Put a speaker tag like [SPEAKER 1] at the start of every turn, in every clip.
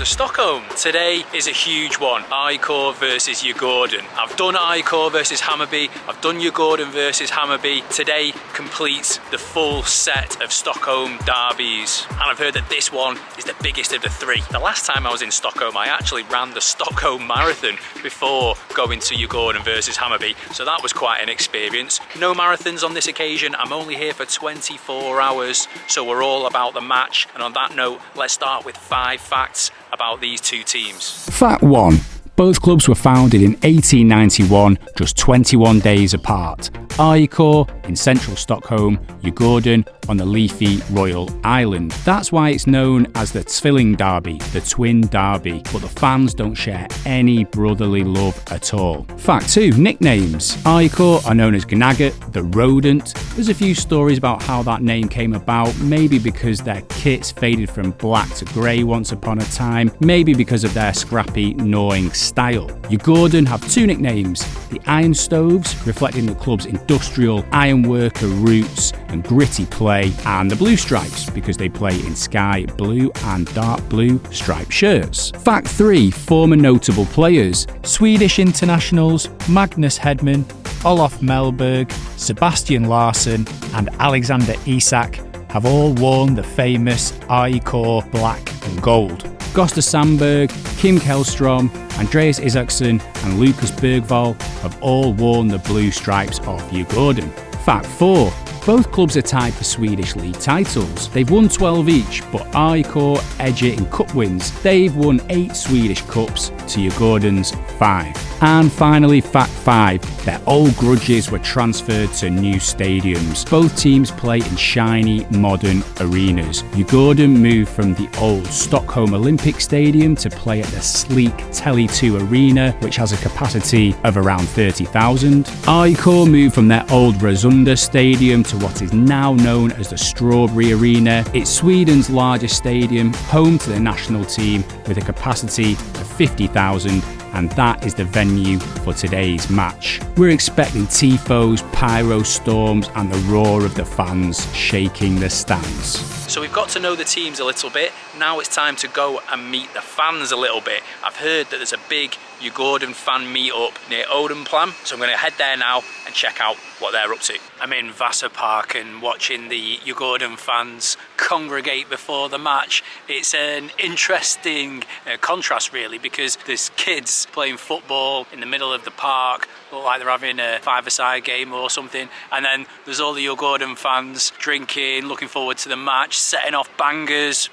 [SPEAKER 1] to Stockholm. Today is a huge one, AIK versus Djurgården. I've done AIK versus Hammarby, I've done Djurgården versus Hammarby. Today completes the full set of Stockholm derbies. And I've heard that this one is the biggest of the three. The last time I was in Stockholm, I actually ran the Stockholm Marathon before going to Djurgården versus Hammarby, so that was quite an experience. No marathons on this occasion, I'm only here for 24 hours, so we're all about the match. And on that note, let's start with 5 facts about these two teams.
[SPEAKER 2] Fact 1. Both clubs were founded in 1891, just 21 days apart. AIK in central Stockholm, Djurgården on the leafy Royal Island. That's why it's known as the Tvillingderbyt, the twin derby, but the fans don't share any brotherly love at all. Fact 2. Nicknames. AIK are known as Gnaget, the rodent. There's a few stories about how that name came about, maybe because their kits faded from black to grey once upon a time, maybe because of their scrappy, gnawing style. Djurgården have 2 nicknames, the Iron Stoves, reflecting the club's industrial ironworker roots and gritty play, and the Blue Stripes, because they play in sky blue and dark blue striped shirts. Fact 3. Former notable players. Swedish internationals Magnus Hedman, Olof Mellberg, Sebastian Larsson and Alexander Isak have all worn the famous AIK black and gold. Gösta Sandberg, Kim Källström, Andreas Isaksson and Lucas Bergvall have all worn the blue stripes of Djurgården. Fact 4. Both clubs are tied for Swedish league titles. They've won 12 each, but AIK edge it in cup wins. They've won 8 Swedish cups to Djurgården's 5. And finally, fact 5. Their old grudges were transferred to new stadiums. Both teams play in shiny, modern arenas. Djurgården moved from the old Stockholm Olympic Stadium to play at the sleek Tele2 Arena, which has a capacity of around 30,000. AIK moved from their old Rosunda Stadium to what is now known as the Strawberry Arena. It's Sweden's largest stadium, home to the national team with a capacity of 50,000, and that is the venue for today's match. We're expecting tifos, pyro storms and the roar of the fans shaking the stands.
[SPEAKER 1] So we've got to know the teams a little bit. Now it's time to go and meet the fans a little bit. I've heard that there's a big Djurgården fan meet-up near Odenplan, so I'm going to head there now and check out what they're up to. I'm in Vasa Park and watching the Djurgården fans congregate before the match. It's an interesting contrast really, because there's kids playing football in the middle of the park, look like they're having a 5-a-side game or something, and then there's all the Djurgården fans drinking, looking forward to the match, setting off bangers.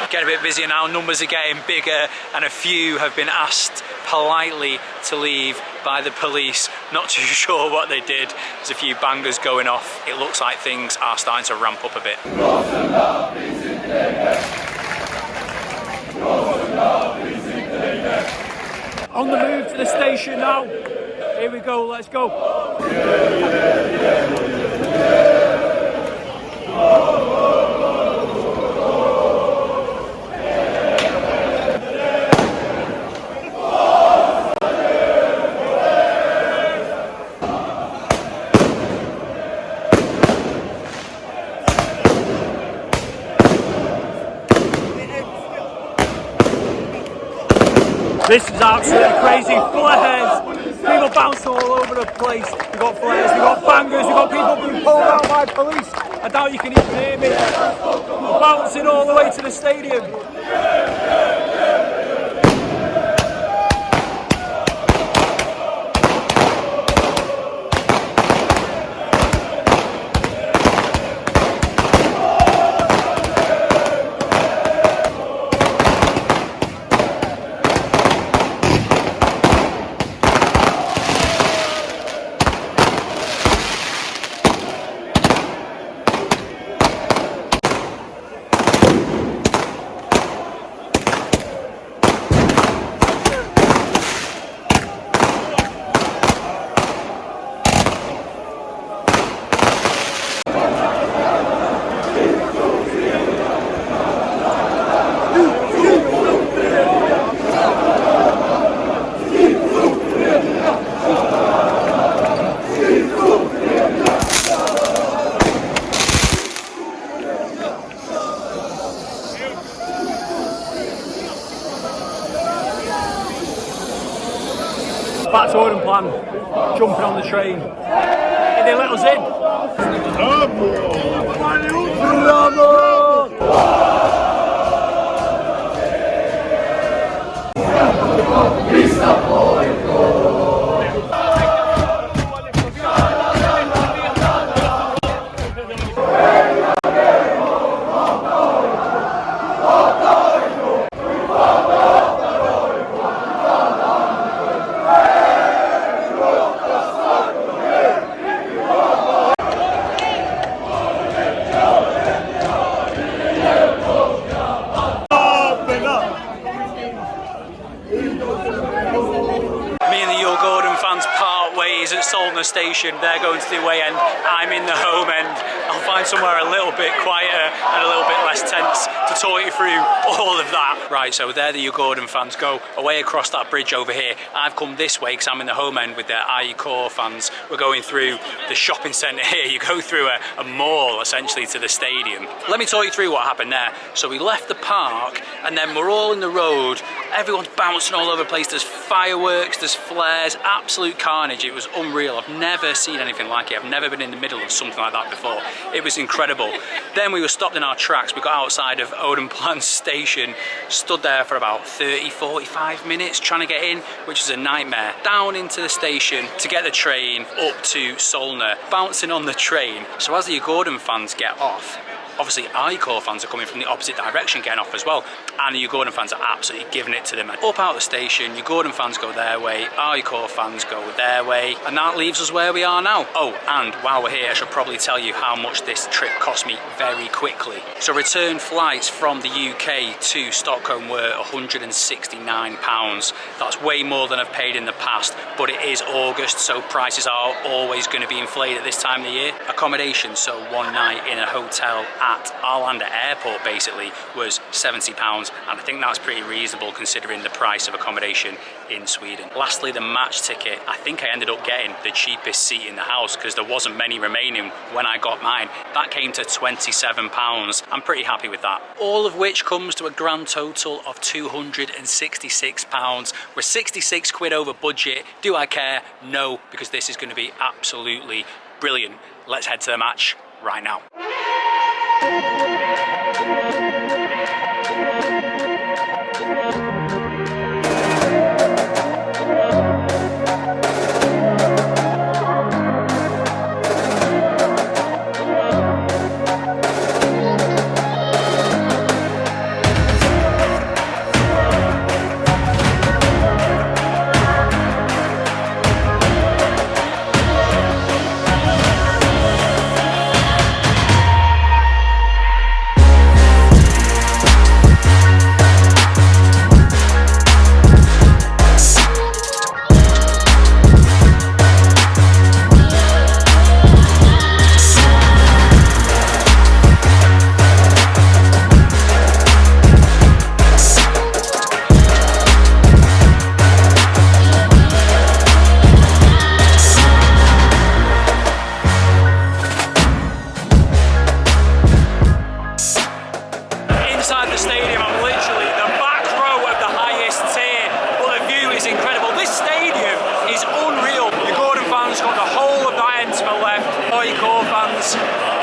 [SPEAKER 1] Getting a bit busier now, numbers are getting bigger and a few have been asked politely to leave by the police. Not too sure what they did. There's a few bangers going off. It looks like things are starting to ramp up a bit. On the move to the station now. Here we go, let's go. This is absolutely crazy. Flares, people bouncing all over the place. We've got flares, we've got bangers, we've got people being pulled out by police. I doubt you can even hear me. Bouncing all the way to the stadium. back to Odin Plan, jumping on the train. They let us in. At Solna station, they're going to the away end, I'm in the home end. I'll find somewhere a little bit quieter and a little bit less tense to talk you through all of that. Right, so there the Djurgården fans go away across that bridge over here. I've come this way because I'm in the home end with the AIK fans. We're going through the shopping centre here. You go through a mall essentially to the stadium. Let me talk you through what happened there. So we left the park and then we're all in the road. Everyone's bouncing all over the place. There's fireworks, there's flares, absolute carnage. It was unreal. I've never seen anything like it. I've never been in the middle of something like that before. It was incredible. Then we were stopped in our tracks. We got outside of Odenplan station, stood there for about 30-45 minutes trying to get in, which was a nightmare. Down into the station to get the train up to Solna, bouncing on the train. So as the Djurgården fans get off, obviously AIK fans are coming from the opposite direction getting off as well, and the Djurgården fans are absolutely giving it to them. Up out the station, Djurgården fans go their way, AIK fans go their way, and that leaves us where we are now. Oh, and while we're here, I should probably tell you how much this trip cost me very quickly. So return flights from the UK to Stockholm were £169. That's way more than I've paid in the past, but it is August, so prices are always going to be inflated at this time of the year. Accommodation, so one night in a hotel at Arlanda Airport basically, was £70, and I think that's pretty reasonable considering the price of accommodation in Sweden. Lastly, the match ticket. I think I ended up getting the cheapest seat in the house because there wasn't many remaining when I got mine. That came to £27. I'm pretty happy with that. All of which comes to a grand total of £266. We're 66 quid over budget. Do I care? No, because this is going to be absolutely brilliant. Let's head to the match right now.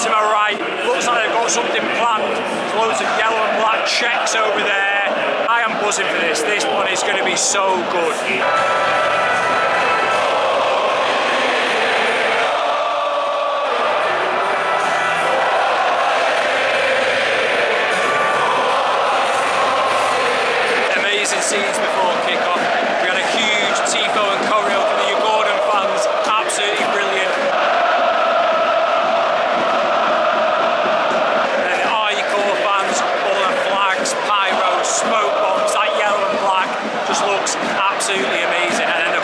[SPEAKER 1] To my right, looks like they've got something planned. There's loads of yellow and black checks over there. I am buzzing for this. This one is going to be so good. Amazing scenes before kick-off. We had a huge tifo and choreo for the Djurgården fans. Absolutely brilliant. Smoke bombs, that yellow and black just looks absolutely amazing. And then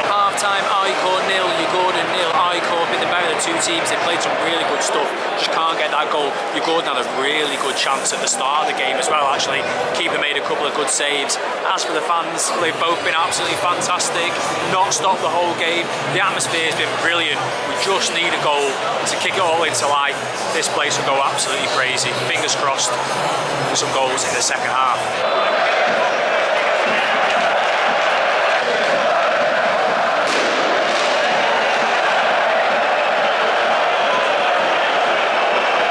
[SPEAKER 1] Half-time, AIK 0, Djurgården 0. AIK have been the better of the two teams. They played some really good stuff. Just can't get that goal. Djurgården had a really good chance at the start of the game as well, actually. Keeper made a couple of good saves. As for the fans, they've both been absolutely fantastic. Not stopped the whole game. The atmosphere has been brilliant. We just need a goal to kick it all into life. This place will go absolutely crazy. Fingers crossed for some goals in the second half.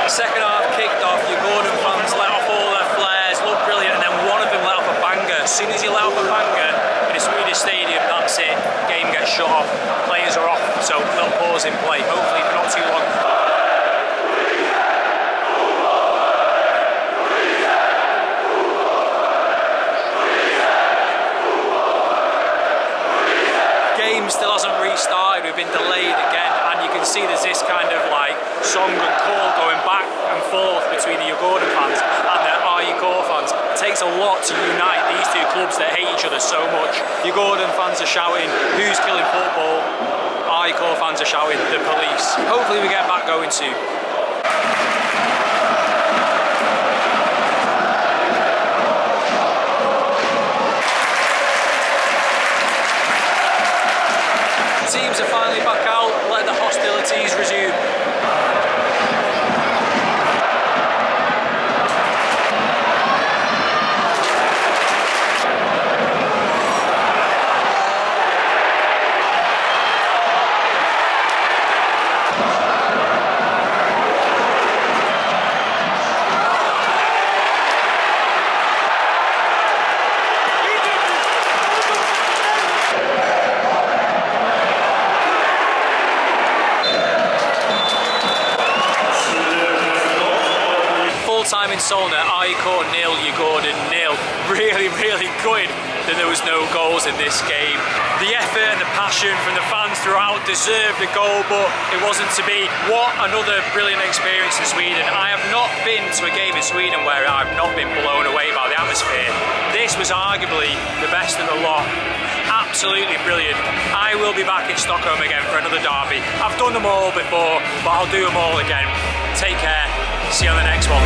[SPEAKER 1] Second half kicked off, Djurgården fans let off all their flares, looked brilliant, and then one of them let off a banger. As soon as he let off a banger in a Swedish stadium, that's it, game gets shut off, players are off, so little pause in play, hopefully for not too long. Game still hasn't restarted, we've been delayed again, and you can see there's this kind of like song and call going back and forth between the Djurgården fans and the AIK fans. It takes a lot to unite these two clubs that hate each other so much. Djurgården fans are shouting, who's killing football? AIK fans are shouting, the police. Hopefully we get back going soon. Teams are finally back out, let the hostilities resume. Time in Solna, AIK 0, Djurgården 0. Really good that there was no goals in this game. The effort and the passion from the fans throughout deserved a goal, but it wasn't to be. What another brilliant experience in Sweden. I have not been to a game in Sweden where I've not been blown away by the atmosphere. This was arguably the best of the lot. Absolutely brilliant. I will be back in Stockholm again for another derby. I've done them all before, but I'll do them all again. Take care. See you on the next one.